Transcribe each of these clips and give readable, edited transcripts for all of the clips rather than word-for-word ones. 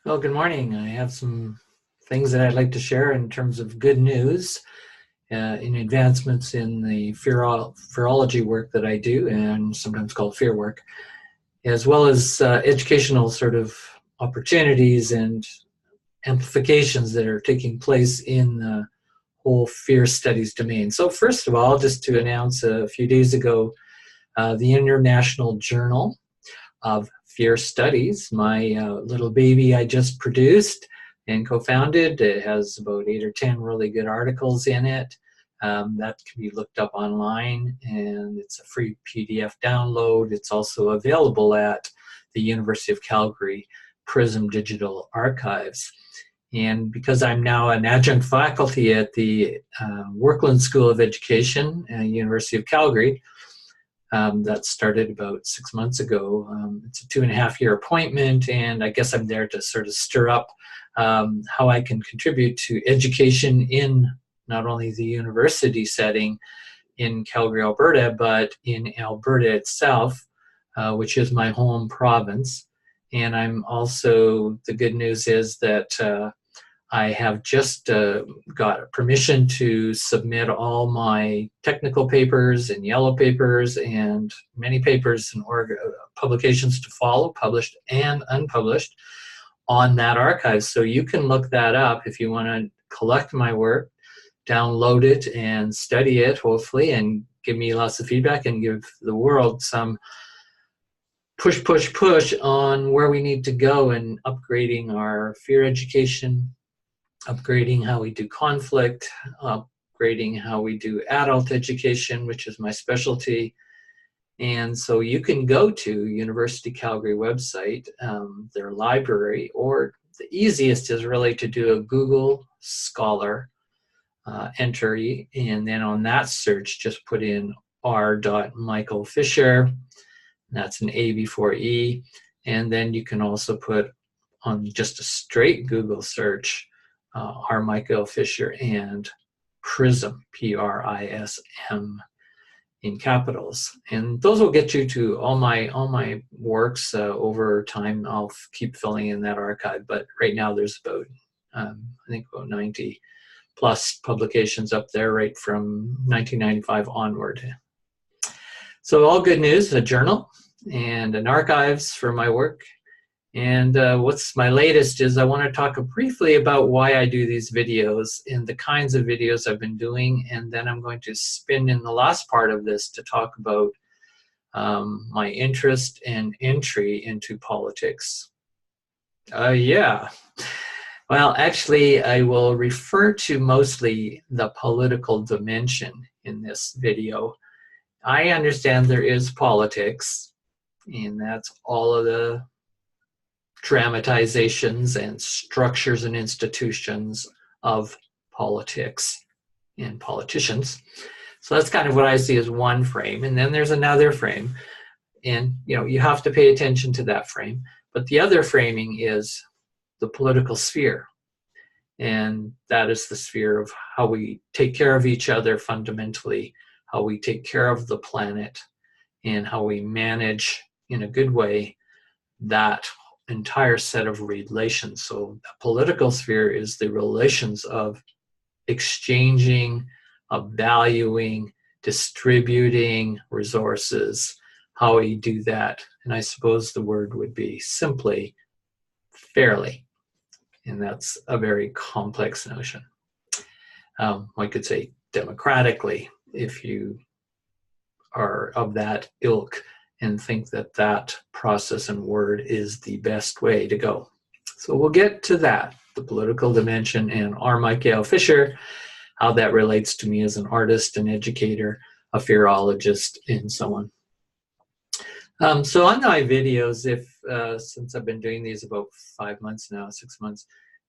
Well, good morning. I have some things that I'd like to share in terms of good news in advancements in the virology work that I do, and sometimes called fear work, as well as educational sort of opportunities and amplifications that are taking place in the whole fear studies domain. So first of all, just to announce a few days ago, the International Journal of Fear Studies, my little baby I just produced and co-founded. It has about 8 or 10 really good articles in it. That can be looked up online, and it's a free PDF download. It's also available at the University of Calgary Prism Digital Archives. And because I'm now an adjunct faculty at the Workland School of Education at University of Calgary, that started about 6 months ago. It's a 2.5-year appointment, and I guess I'm there to sort of stir up how I can contribute to education in not only the university setting in Calgary, Alberta, but in Alberta itself, which is my home province. And I'm also, the good news is that I have just got permission to submit all my technical papers and yellow papers and many papers and publications to follow, published and unpublished, on that archive. So you can look that up if you want to collect my work, download it and study it, hopefully, and give me lots of feedback and give the world some push on where we need to go in upgrading our fear education, upgrading how we do conflict, upgrading how we do adult education, which is my specialty. And so you can go to University Calgary website, their library, or the easiest is really to do a Google Scholar entry, and then on that search just put in R. Michael Fisher, that's an A before E, and then you can also put on just a straight Google search R. Michael Fisher and Prism, Prism, in capitals, and those will get you to all my works. Over time, I'll keep filling in that archive, but right now there's about I think about 90 plus publications up there, right from 1995 onward. So all good news: a journal and an archives for my work. And what's my latest is I want to talk briefly about why I do these videos and the kinds of videos I've been doing, and then I'm going to spin in the last part of this to talk about my interest and entry into politics. Yeah. Well, actually, I will refer to mostly the political dimension in this video. I understand there is politics, and that's all of the dramatizations and structures and institutions of politics and politicians. So that's kind of what I see as one frame. And then there's another frame. And you have to pay attention to that frame. But the other framing is the political sphere. And that is the sphere of how we take care of each other fundamentally, how we take care of the planet, and how we manage in a good way that entire set of relations. So the political sphere is the relations of exchanging, of valuing, distributing resources, how we do that. And I suppose the word would be simply fairly. And that's a very complex notion. I could say democratically, if you are of that ilk and think that that process and word is the best way to go. So we'll get to that, the political dimension, and R. Michael Fisher, how that relates to me as an artist, an educator, a fearologist, and so on. So on my videos, since I've been doing these about 5 months now, 6 months,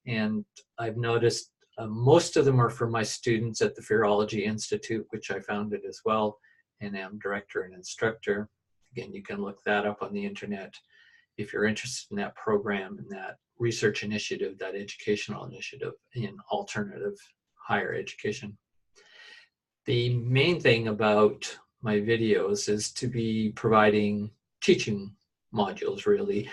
and I've noticed most of them are for my students at the Fearology Institute, which I founded as well, and am director and instructor. Again, you can look that up on the internet if you're interested in that program and that research initiative, that educational initiative in alternative higher education. The main thing about my videos is to be providing teaching modules, really,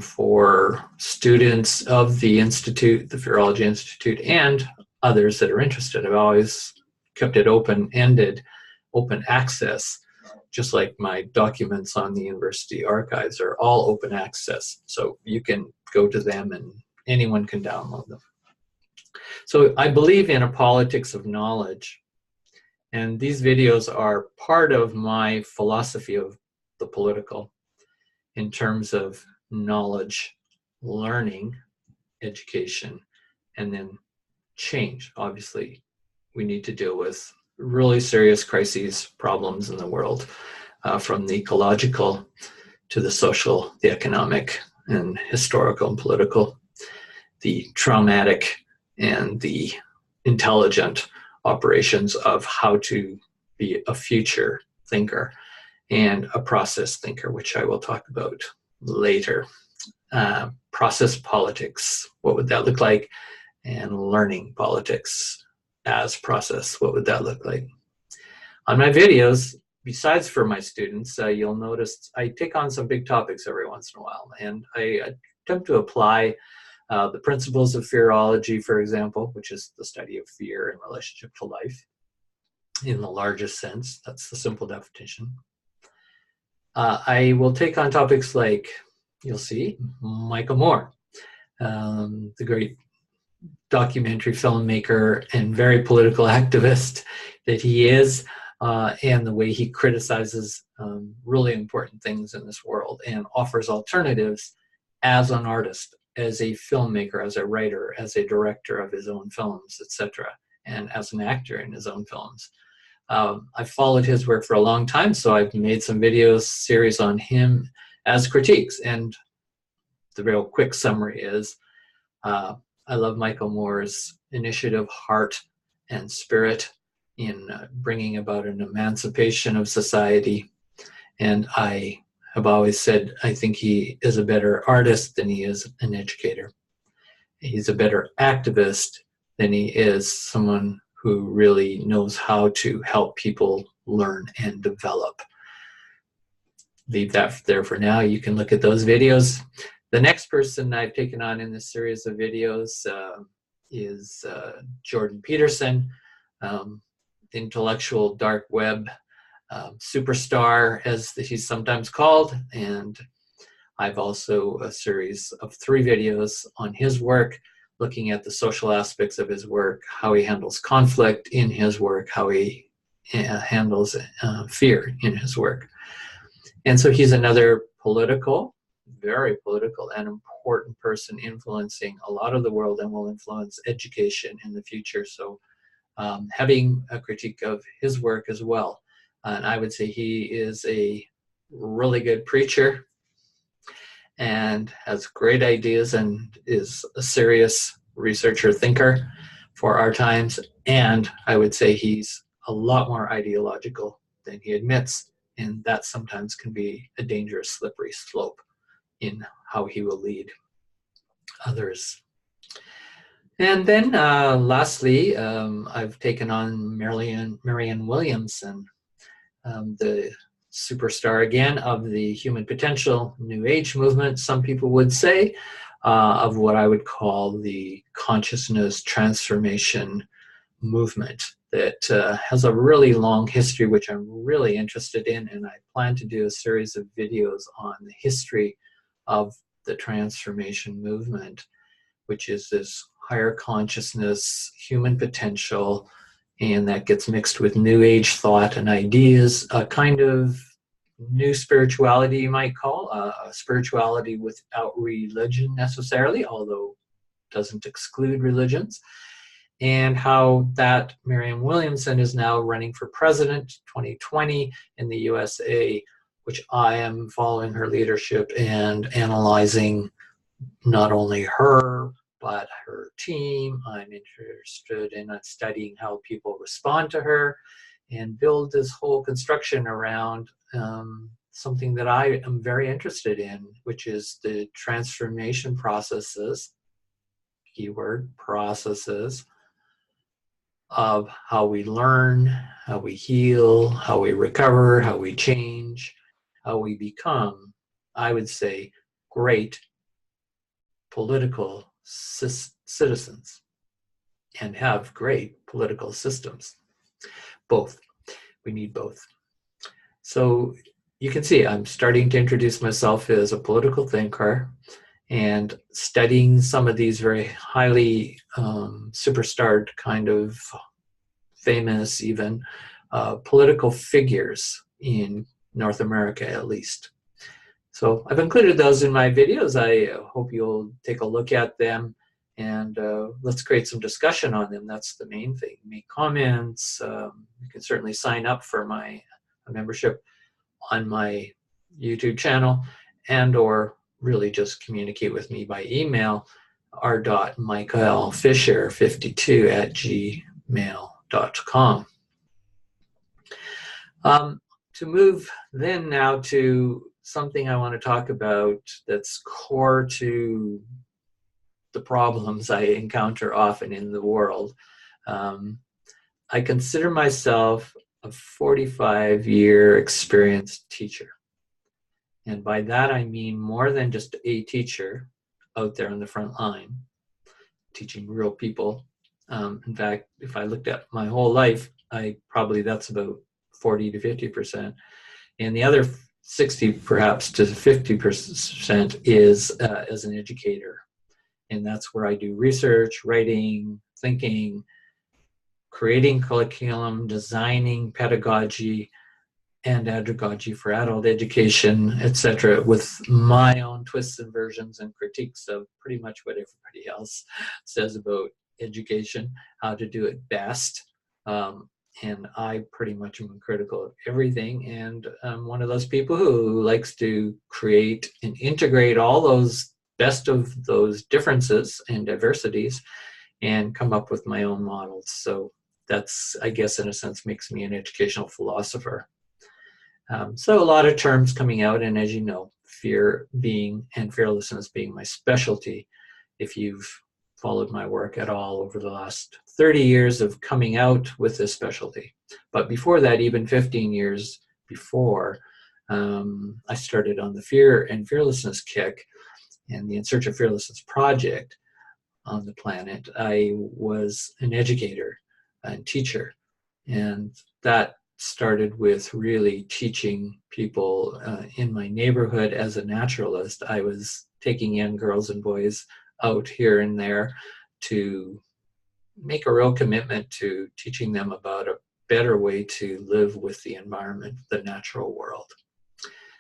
for students of the Institute, the Virology Institute, and others that are interested. I've always kept it open-ended, open access, just like my documents on the university archives are all open access. So you can go to them and anyone can download them. So I believe in a politics of knowledge. And these videos are part of my philosophy of the political in terms of knowledge, learning, education, and then change. Obviously, we need to deal with really serious crises, problems in the world, from the ecological to the social, the economic, and historical and political, the traumatic and the intelligent operations of how to be a future thinker and a process thinker, which I will talk about later. Process politics, what would that look like? And learning politics as process, what would that look like? On my videos, besides for my students, you'll notice I take on some big topics every once in a while, and I attempt to apply the principles of fearology, for example, which is the study of fear in relationship to life in the largest sense. That's the simple definition. I will take on topics like, you'll see, Michael Moore, the great documentary filmmaker and very political activist that he is, and the way he criticizes really important things in this world and offers alternatives as an artist, as a filmmaker, as a writer, as a director of his own films, etc., and as an actor in his own films. I've followed his work for a long time, so I've made some videos series on him as critiques. And the real quick summary is, I love Michael Moore's initiative, heart, and spirit in bringing about an emancipation of society. And I have always said I think he is a better artist than he is an educator. He's a better activist than he is someone who really knows how to help people learn and develop. Leave that there for now. You can look at those videos. The next person I've taken on in this series of videos is Jordan Peterson, intellectual dark web superstar, as he's sometimes called. And I've also a series of 3 videos on his work, looking at the social aspects of his work, how he handles conflict in his work, how he handles fear in his work. And so he's another political, very political and important person influencing a lot of the world and will influence education in the future. So having a critique of his work as well. And I would say he is a really good preacher and has great ideas and is a serious researcher thinker for our times. And I would say he's a lot more ideological than he admits. And that sometimes can be a dangerous, slippery slope in how he will lead others. And then lastly, I've taken on Marianne Williamson, the superstar again of the human potential New Age movement, some people would say, of what I would call the consciousness transformation movement that has a really long history, which I'm really interested in, and I plan to do a series of videos on the history of the transformation movement, which is this higher consciousness, human potential, and that gets mixed with New Age thought and ideas, a kind of new spirituality you might call, a spirituality without religion necessarily, although doesn't exclude religions, and how that Marianne Williamson is now running for president 2020 in the USA, which I am following her leadership and analyzing not only her, but her team. I'm interested in studying how people respond to her and build this whole construction around something that I am very interested in, which is the transformation processes, keyword processes, of how we learn, how we heal, how we recover, how we change, how we become, I would say, great political citizens and have great political systems. Both. We need both. So you can see I'm starting to introduce myself as a political thinker and studying some of these very highly superstarred kind of famous even political figures in North America at least. So I've included those in my videos. I hope you'll take a look at them and let's create some discussion on them. That's the main thing. Make comments. You can certainly sign up for my membership on my YouTube channel and or really just communicate with me by email, r.michaelfisher52@gmail.com. To move then now to something I want to talk about that's core to the problems I encounter often in the world. I consider myself a 45-year experienced teacher. And by that I mean more than just a teacher out there on the front line, teaching real people. In fact, if I looked at my whole life, that's about 40 to 50%. And the other 60 perhaps to 50% is as an educator. And that's where I do research, writing, thinking, creating curriculum, designing pedagogy and andragogy for adult education, etc., with my own twists and versions and critiques of pretty much what everybody else says about education, how to do it best. And I pretty much am critical of everything. And I'm one of those people who likes to create and integrate all those best of those differences and diversities and come up with my own models. So that's, I guess, in a sense, makes me an educational philosopher. So a lot of terms coming out, and as you know, fear being and fearlessness being my specialty. If you've followed my work at all over the last 30 years of coming out with this specialty. But before that, even 15 years before, I started on the Fear and Fearlessness kick and the In Search of Fearlessness project on the planet. I was an educator and teacher, and that started with really teaching people in my neighborhood as a naturalist. I was taking young girls and boys out here and there to make a real commitment to teaching them about a better way to live with the environment, the natural world.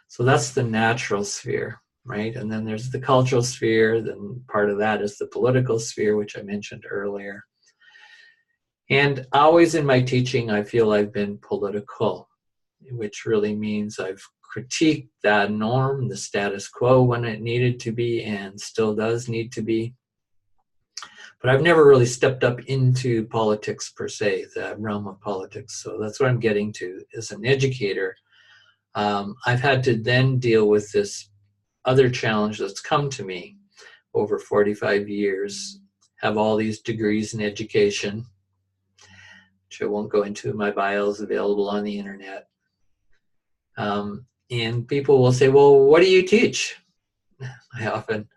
So that's the natural sphere, right? And then there's the cultural sphere, then part of that is the political sphere, which I mentioned earlier. And always in my teaching, I feel I've been political, which really means I've critiqued that norm, the status quo when it needed to be and still does need to be. But I've never really stepped up into politics per se, the realm of politics. So that's what I'm getting to. As an educator, I've had to then deal with this other challenge that's come to me over 45 years, have all these degrees in education, which I won't go into. My bio is available on the internet. And people will say, well, what do you teach? I often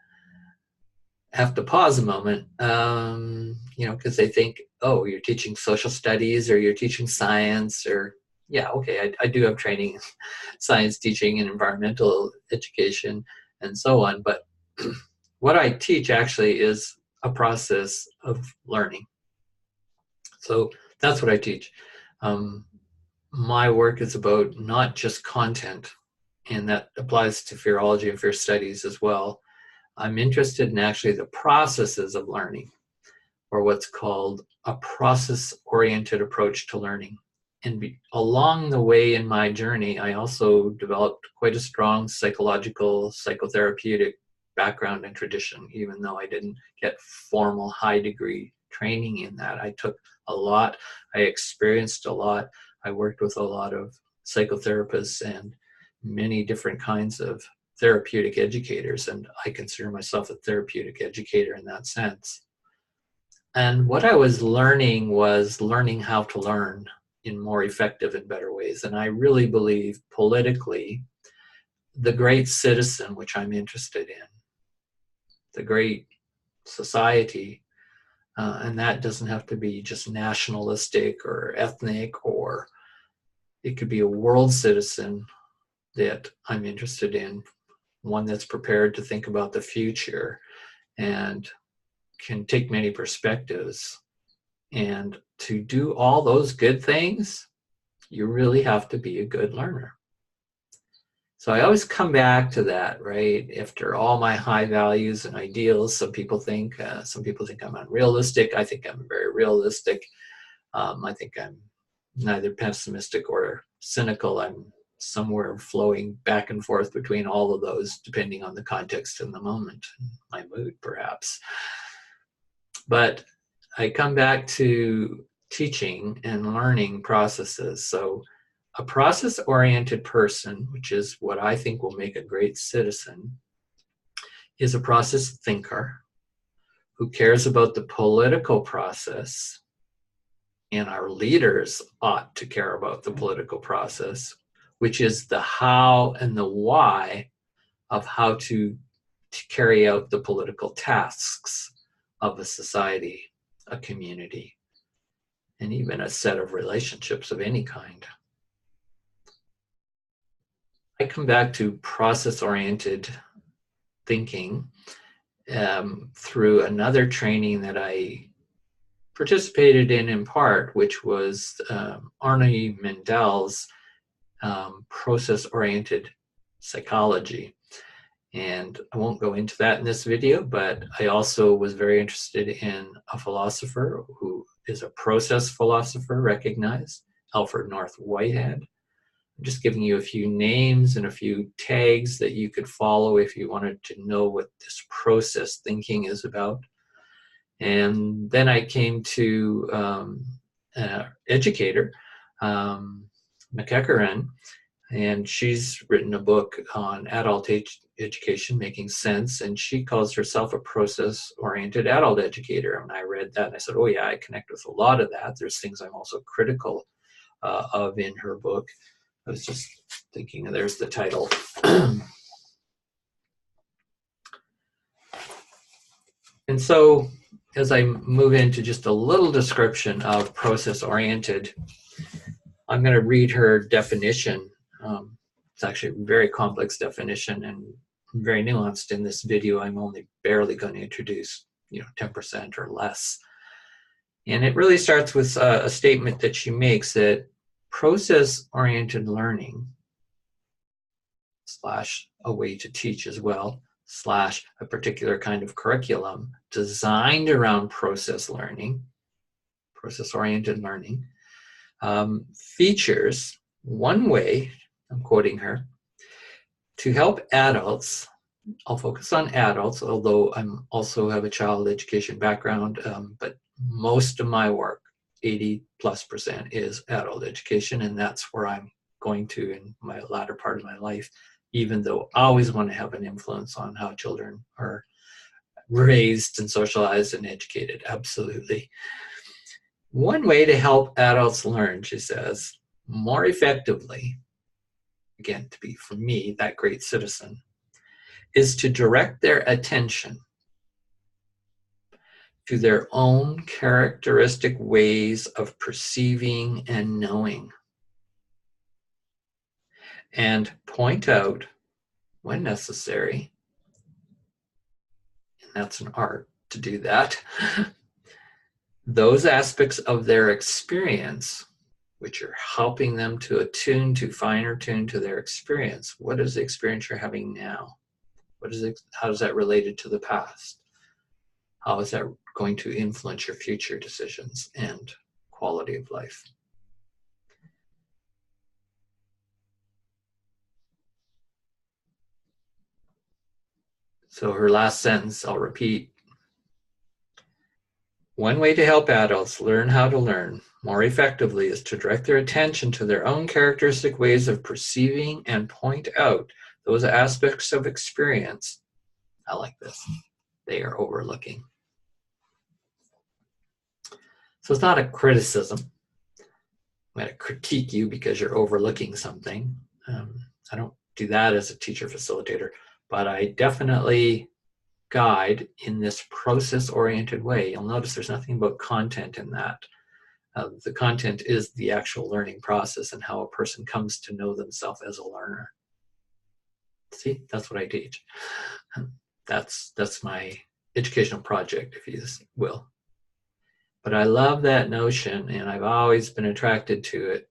have to pause a moment, because they think, oh, you're teaching social studies or you're teaching science or, yeah, okay, I do have training in science teaching and environmental education and so on. But what I teach actually is a process of learning. So that's what I teach. My work is about not just content, and that applies to fearology and fear studies as well. I'm interested in actually the processes of learning, or what's called a process-oriented approach to learning. And along the way in my journey, I also developed quite a strong psychological, psychotherapeutic background and tradition, even though I didn't get formal high degree training in that. I took a lot, I experienced a lot, I worked with a lot of psychotherapists and many different kinds of therapeutic educators, and I consider myself a therapeutic educator in that sense. And what I was learning was learning how to learn in more effective and better ways. And I really believe politically, the great citizen, which I'm interested in, the great society, and that doesn't have to be just nationalistic or ethnic, or it could be a world citizen that I'm interested in, one that's prepared to think about the future and can take many perspectives. And to do all those good things, you really have to be a good learner. So I always come back to that, right? After all my high values and ideals, some people think I'm unrealistic. I think I'm very realistic. I think I'm neither pessimistic or cynical. I'm somewhere flowing back and forth between all of those, depending on the context and the moment, my mood perhaps. But I come back to teaching and learning processes. So a process-oriented person, which is what I think will make a great citizen, is a process thinker who cares about the political process, and our leaders ought to care about the political process, which is the how and the why of how to carry out the political tasks of a society, a community, and even a set of relationships of any kind. I come back to process-oriented thinking through another training that I participated in part, which was Arne Mendel's process-oriented psychology. And I won't go into that in this video, but I also was very interested in a philosopher who is a process philosopher recognized, Alfred North Whitehead. I'm just giving you a few names and a few tags that you could follow if you wanted to know what this process thinking is about. And then I came to educator, McEachern, and she's written a book on adult education, Making Sense, and she calls herself a process-oriented adult educator. And I read that and I said, oh yeah, I connect with a lot of that. There's things I'm also critical of in her book. I was just thinking, there's the title. And so as I move into just a little description of process-oriented, I'm going to read her definition. It's actually a very complex definition and very nuanced. In this video, I'm only barely going to introduce 10% or less. And it really starts with a statement that she makes that process-oriented learning / a way to teach as well / a particular kind of curriculum designed around process-oriented learning, features one way, I'm quoting her, to help adults. I'll focus on adults, although I'm also have a child education background, but most of my work, 80+%, is adult education, and that's where I'm going to in my latter part of my life, even though I always want to have an influence on how children are raised and socialized and educated, absolutely. One way to help adults learn, she says, more effectively, again, to be, for me, that great citizen, is to direct their attention to their own characteristic ways of perceiving and knowing, and point out, when necessary, and that's an art to do that, those aspects of their experience which are helping them to attune to, finer tune to their experience. What is the experience you're having now? How is that related to the past? How is that going to influence your future decisions and quality of life? So her last sentence, I'll repeat. One way to help adults learn how to learn more effectively is to direct their attention to their own characteristic ways of perceiving and point out those aspects of experience, I like this, they are overlooking. So it's not a criticism. I'm going to critique you because you're overlooking something. I don't do that as a teacher facilitator, but I definitely guide in this process-oriented way. You'll notice there's nothing about content in that. The content is the actual learning process and how a person comes to know themselves as a learner. See, that's what I teach. That's my educational project, if you will. But I love that notion, and I've always been attracted to it.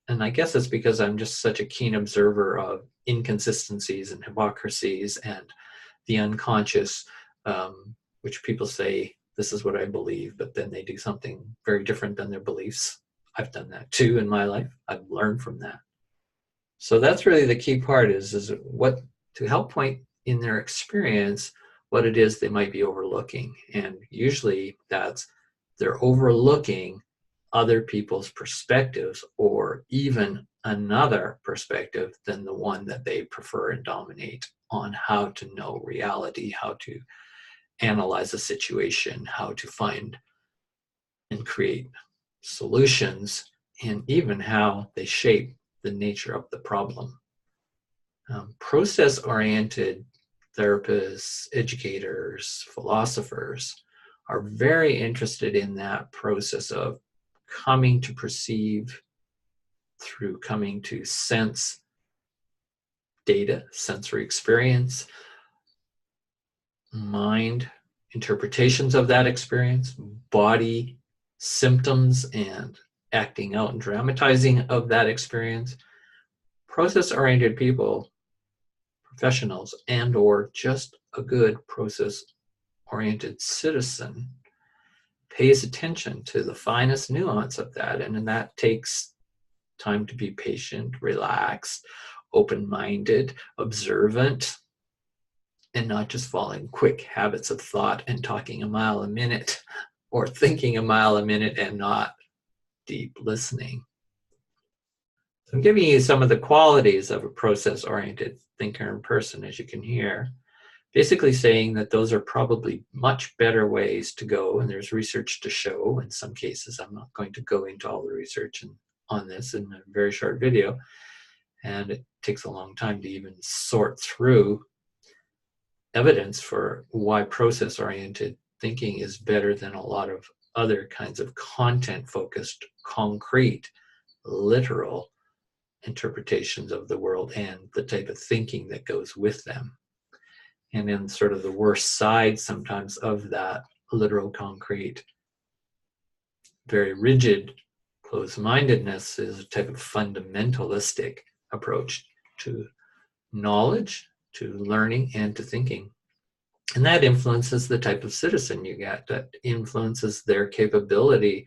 And I guess it's because I'm just such a keen observer of inconsistencies and hypocrisies and the unconscious, which people say, this is what I believe, but then they do something very different than their beliefs. I've done that too in my life. I've learned from that. So that's really the key part is what to help point in their experience what it is they might be overlooking. And usually that's they're overlooking other people's perspectives or even another perspective than the one that they prefer and dominate on how to know reality, how to analyze a situation, how to find and create solutions, and even how they shape the nature of the problem. Process-oriented therapists, educators, philosophers are very interested in that process of coming to perceive through coming to sense data, sensory experience, mind interpretations of that experience, body symptoms and acting out and dramatizing of that experience. Process-oriented people, professionals, and or just a good process-oriented citizen pays attention to the finest nuance of that, and that takes time to be patient, relaxed, open-minded, observant, and not just following quick habits of thought and talking a mile a minute or thinking a mile a minute and not deep listening. So I'm giving you some of the qualities of a process-oriented thinker and person, as you can hear, basically saying that those are probably much better ways to go, and there's research to show in some cases. I'm not going to go into all the research on this in a very short video, and it takes a long time to even sort through evidence for why process-oriented thinking is better than a lot of other kinds of content-focused, concrete, literal interpretations of the world and the type of thinking that goes with them. And then sort of the worst side sometimes of that literal, concrete, very rigid closed-mindedness is a type of fundamentalistic approach to knowledge, to learning, and to thinking. And that influences the type of citizen you get, that influences their capability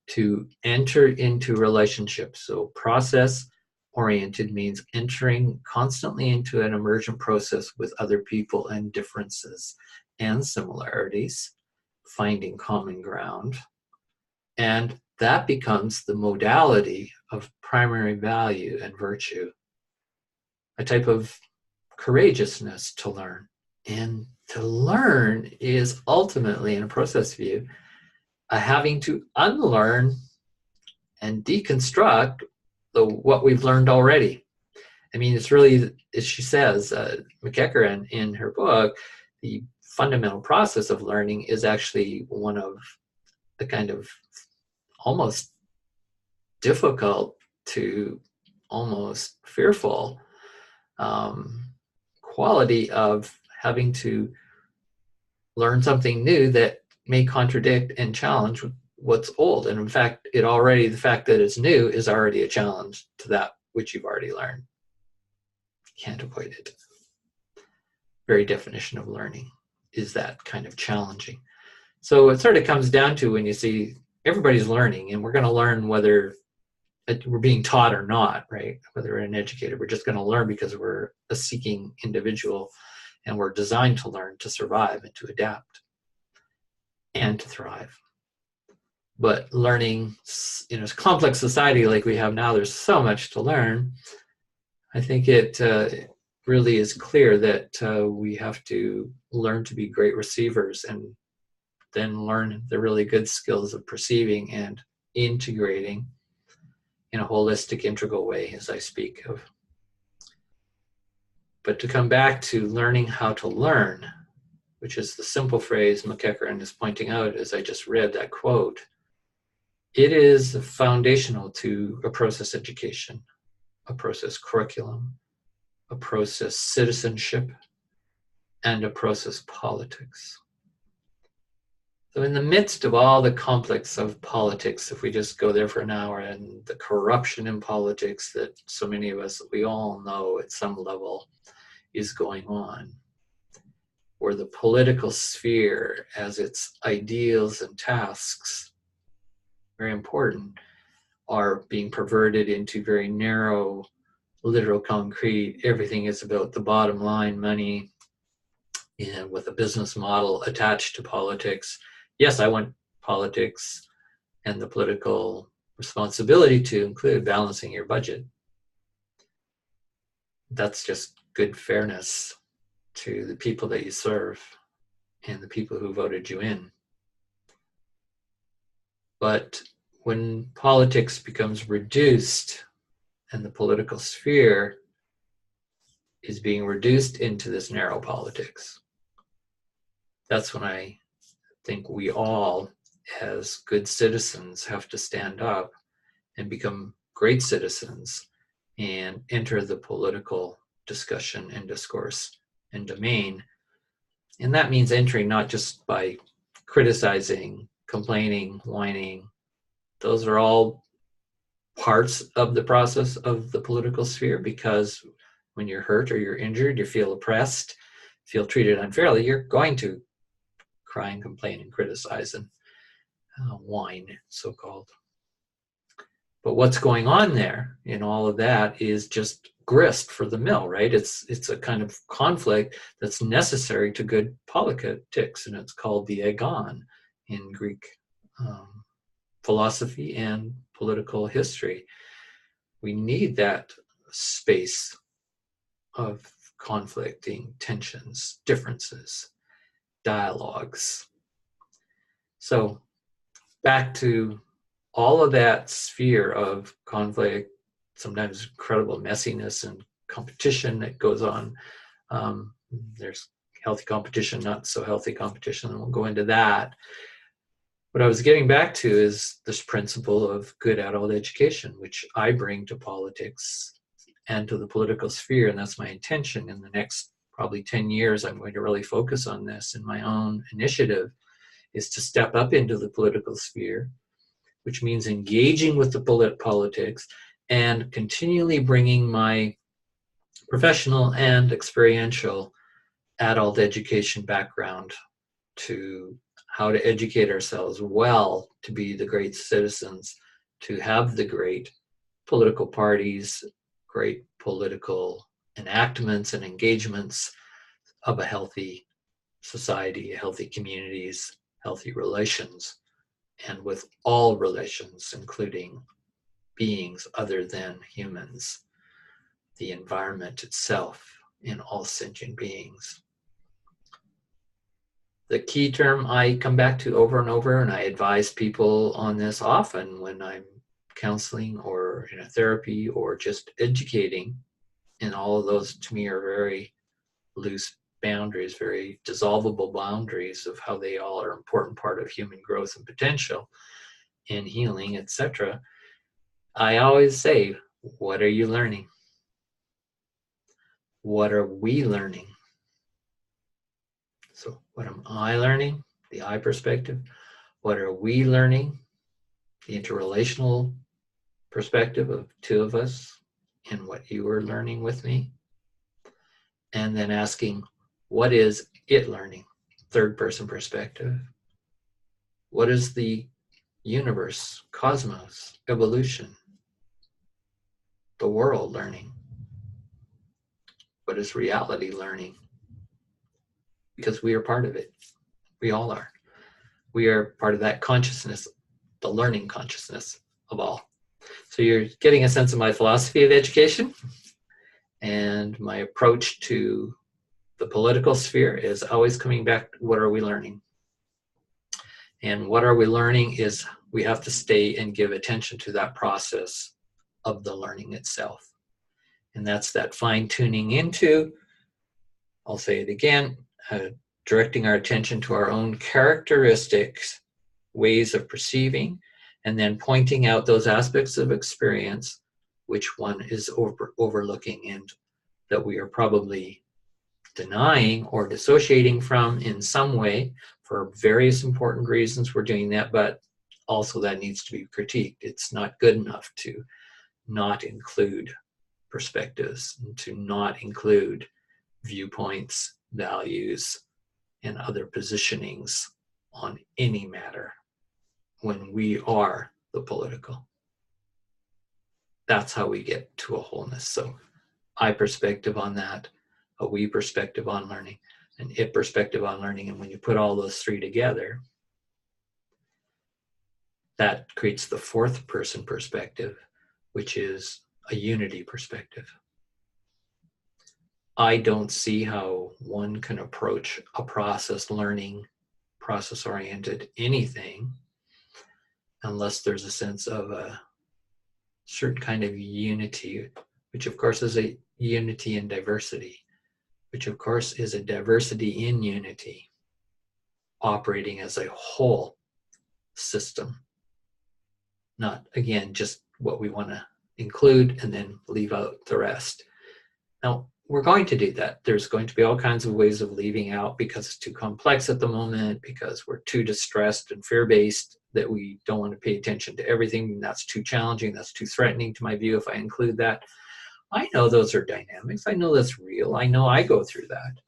to enter into relationships. So process-oriented means entering constantly into an emergent process with other people and differences and similarities, finding common ground. And that becomes the modality of primary value and virtue, a type of courageousness to learn. And to learn is ultimately, in a process view, having to unlearn and deconstruct what we've learned already. I mean, it's really, as she says, McEachern in her book, the fundamental process of learning is actually one of the kind of almost difficult to almost fearful quality of having to learn something new that may contradict and challenge what's old. And in fact, the fact that it's new is already a challenge to that which you've already learned. Can't avoid it. Very definition of learning is that kind of challenging. So it sort of comes down to when you see everybody's learning, and we're going to learn whether we're being taught or not, right? Whether we're an educator, we're just going to learn because we're a seeking individual and we're designed to learn, to survive and to adapt and to thrive. But learning in a complex society like we have now, there's so much to learn. I think it really is clear that we have to learn to be great receivers and then learn the really good skills of perceiving and integrating in a holistic, integral way, as I speak of. But to come back to learning how to learn, which is the simple phrase McEachern is pointing out as I just read that quote, it is foundational to a process education, a process curriculum, a process citizenship, and a process politics. So in the midst of all the complex of politics, if we just go there for an hour, and the corruption in politics that so many of us, we all know at some level is going on, or the political sphere as its ideals and tasks, very important, are being perverted into very narrow, literal concrete. Everything is about the bottom line, money, and with a business model attached to politics. Yes, I want politics and the political responsibility to include balancing your budget. That's just good fairness to the people that you serve and the people who voted you in. But when politics becomes reduced and the political sphere is being reduced into this narrow politics, that's when I think we all, as good citizens, have to stand up and become great citizens and enter the political discussion and discourse and domain. And that means entering not just by criticizing, complaining, whining. Those are all parts of the process of the political sphere, because when you're hurt or you're injured, you feel oppressed, feel treated unfairly, you're going to cry and complain and criticize and whine, so-called. But what's going on there in all of that is just grist for the mill, right? It's a kind of conflict that's necessary to good politics, and it's called the agon in Greek philosophy and political history. We need that space of conflicting tensions, differences, dialogues. So back to all of that sphere of conflict, sometimes incredible messiness and competition that goes on. There's healthy competition, not so healthy competition, and we'll go into that. What I was getting back to is this principle of good adult education, which I bring to politics and to the political sphere, and that's my intention. In the next probably 10 years, I'm going to really focus on this in my own initiative, is to step up into the political sphere, which means engaging with the politics and continually bringing my professional and experiential adult education background to how to educate ourselves well to be the great citizens, to have the great political parties, great political enactments and engagements of a healthy society, healthy communities, healthy relations, and with all relations, including beings other than humans, the environment itself, and all sentient beings. The key term I come back to over and over, and I advise people on this often when I'm counseling or in a therapy or just educating, and all of those to me are very loose boundaries, very dissolvable boundaries of how they all are an important part of human growth and potential and healing, etc. I always say, what are you learning? What are we learning? So what am I learning? The I perspective. What are we learning? The interrelational perspective of two of us and what you are learning with me. And then asking, what is it learning? Third person perspective. What is the universe, cosmos, evolution, the world learning? What is reality learning? Because we are part of it. We all are. We are part of that consciousness, the learning consciousness of all. So you're getting a sense of my philosophy of education, and my approach to the political sphere is always coming back to what are we learning? And what are we learning is we have to stay and give attention to that process of the learning itself. And that's that fine tuning into I'll say it again, directing our attention to our own characteristics, ways of perceiving, and then pointing out those aspects of experience which one is overlooking and that we are probably denying or dissociating from in some way. For various important reasons we're doing that, but also that needs to be critiqued. It's not good enough to not include perspectives, and to not include viewpoints, values, and other positionings on any matter when we are the political. That's how we get to a wholeness. So I perspective on that, a we perspective on learning, an it perspective on learning. And when you put all those three together, that creates the fourth person perspective, which is a unity perspective. I don't see how one can approach a process learning, process-oriented anything, unless there's a sense of a certain kind of unity, which of course is a unity in diversity, which of course is a diversity in unity, operating as a whole system. Not, again, just what we want to include and then leave out the rest. Now, we're going to do that. There's going to be all kinds of ways of leaving out because it's too complex at the moment, because we're too distressed and fear-based that we don't want to pay attention to everything. That's too challenging. That's too threatening to my view if I include that. I know those are dynamics. I know that's real. I know I go through that.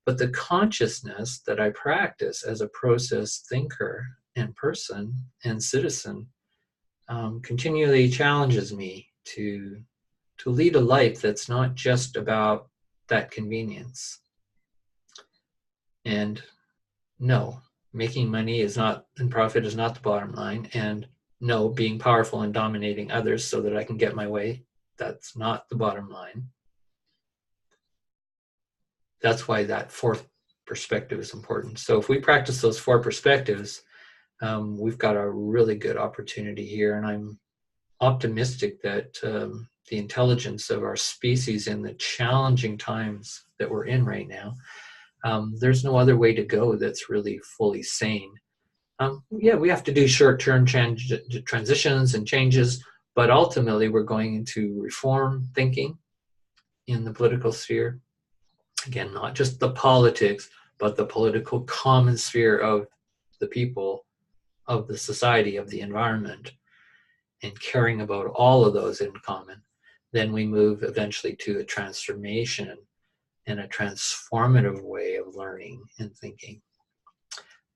But the consciousness that I practice as a process thinker and person and citizen continually challenges me to lead a life that's not just about that convenience. And no, making money is not, and profit is not the bottom line. And no, being powerful and dominating others so that I can get my way, that's not the bottom line. That's why that fourth perspective is important. So if we practice those four perspectives, we've got a really good opportunity here. And I'm optimistic that the intelligence of our species in the challenging times that we're in right now, there's no other way to go that's really fully sane. Yeah, we have to do short-term transitions and changes, but ultimately we're going into reform thinking in the political sphere. Again, not just the politics, but the political common sphere of the people, of the society, of the environment, and caring about all of those in common. Then we move eventually to a transformation and a transformative way of learning and thinking.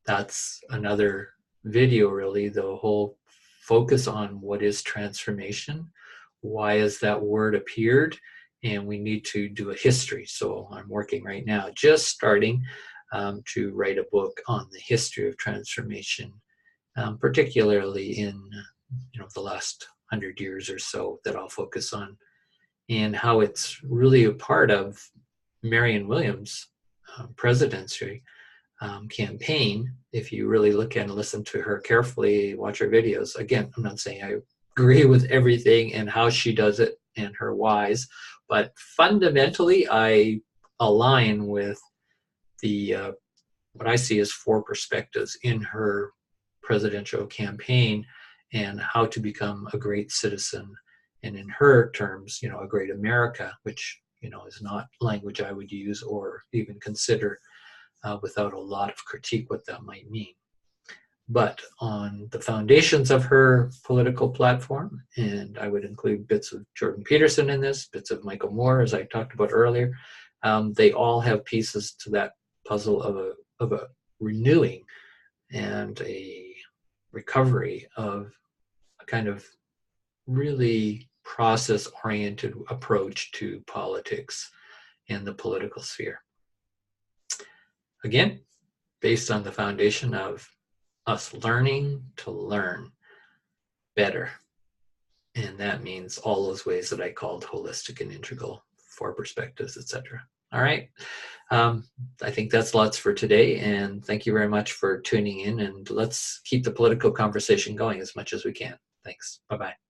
That's another video, really, the whole focus on what is transformation, why has that word appeared, and we need to do a history. So I'm working right now, just starting to write a book on the history of transformation, particularly in the last 100 years or so that I'll focus on, and how it's really a part of Marion Williams' presidency campaign. If you really look and listen to her carefully, watch her videos. Again, I'm not saying I agree with everything and how she does it and her whys, but fundamentally I align with the what I see as four perspectives in her presidential campaign and how to become a great citizen, and in her terms, a great America, which is not language I would use or even consider without a lot of critique what that might mean. But on the foundations of her political platform, and I would include bits of Jordan Peterson in this, bits of Michael Moore, as I talked about earlier, they all have pieces to that puzzle of a renewing and a recovery of a kind of really process-oriented approach to politics and the political sphere. Again, based on the foundation of us learning to learn better. And that means all those ways that I called holistic and integral, four perspectives, etc. All right. I think that's lots for today. And thank you very much for tuning in. And let's keep the political conversation going as much as we can. Thanks. Bye-bye.